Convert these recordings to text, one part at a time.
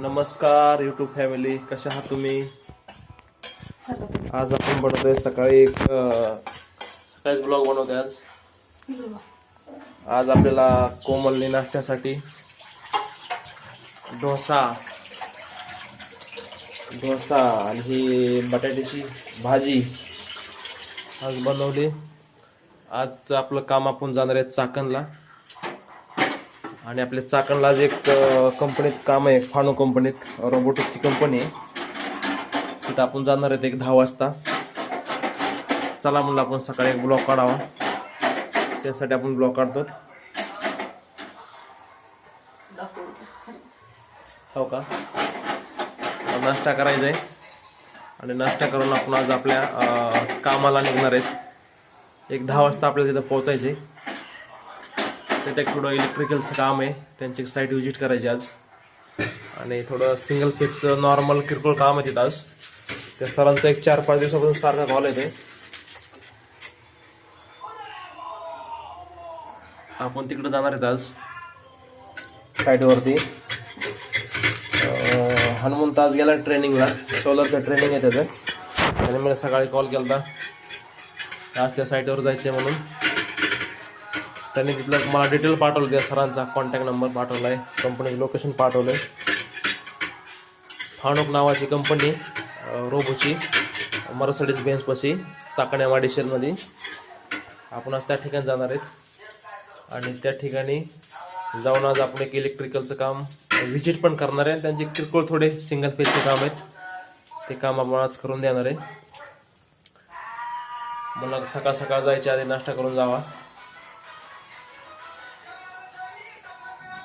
नमस्कार YouTube family, कशा आहात तुम्ही? आज आपण बनवतोय सकाळी सकाळीच ब्लॉग बनवतोय आज आपल्याला कोमलने नाश्त्यासाठी डोसा आणि ही बटाट्याची भाजी आज बनवली. आज आपलं काम आपण जाणार आहे चाकणला, आणि आपल्या चाकणला आज एक कंपनीत काम आहे, फानो कंपनीत, रोबोटिकची कंपनी आहे. तिथं आपण जाणार आहेत 10 वाजता. चला म्हणलं आपण सकाळी एक ब्लॉग काढावा, त्यासाठी आपण ब्लॉग काढतो. हो का? नाश्ता करायचा आहे आणि नाश्ता करून आपण आज आपल्या कामाला निघणार आहेत. 10 वाजता आपल्याला तिथं पोहोचायचं आहे. तिथे थोडं इलेक्ट्रिकलचं काम आहे, त्यांची साईट व्हिजिट करायची आज, आणि थोडं सिंगल फेजचं नॉर्मल किरकोळ काम आहे तिथं आज. त्या सरांचं एक 4-5 दिवसापासून सारखा कॉल येते. आपण तिकडे जाणार आहेत आज साईटवरती. हनुमंत आज गेला ट्रेनिंगला, सोलरचं ट्रेनिंग आहे त्याचं. त्याने मला सकाळी कॉल केला होता आज त्या साईटवर जायचं आहे म्हणून. त्यांनी तिथलं मला डिटेल पाठवलं, त्या सरांचा कॉन्टॅक्ट नंबर पाठवला आहे, कंपनीचं लोकेशन पाठवलं आहे. फाणूक नावाची कंपनी, रोबोची, मर्सिडीज बेन्झपाशी, चाकण शेलमध्ये. आपण आज त्या ठिकाणी जाणार आहेत आणि त्या ठिकाणी जाऊन आज आपण एक इलेक्ट्रिकलचं काम व्हिजिट पण करणार आहे. त्यांचे किरकोळ थोडे सिंगल फेजचे काम आहेत, ते काम आपण आज करून देणार आहे. मला सकाळ सकाळ जायच्या आधी नाश्ता करून जावा.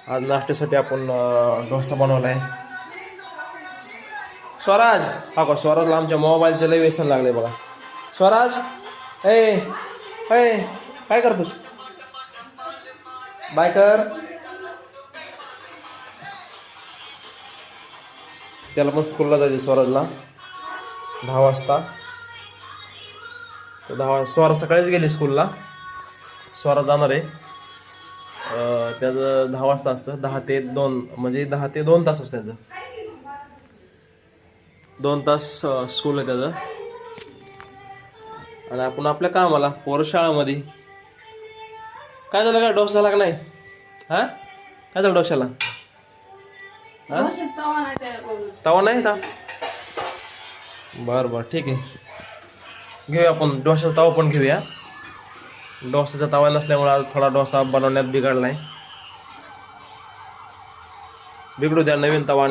आज नाश्त्यासाठी आपण डोसा बनवला आहे. स्वराज, हा का स्वराजला आमच्या मोबाईलचं लय व्यसन लागले बघा. स्वराज, ए काय करतोस? बाय कर. त्याला पण स्कूलला जायचं स्वराजला 10 वाजता. स्वरा सकाळीच गेली स्कूलला. स्वरा जाणार आहे, त्याचं 10 वाजता असतं. 10 ते 2 म्हणजे 10 ते 2 तास असतं त्याचं. 2 तास स्कूल आहे त्याचं. आणि आपण आपल्या कामाला पोर शाळामध्ये. काय झालं का? डोसा लागला नाही? हा, काय झालं डोशाला? तवा नाही का? बरं ठीक आहे, घेऊया आपण डोशाचा तवा पण घेऊया. डोसाचा तवा नसल्यामुळे आज थोडा डोसा बनवण्यात बिघडलाय. बिघडू द्या, नवीन तवा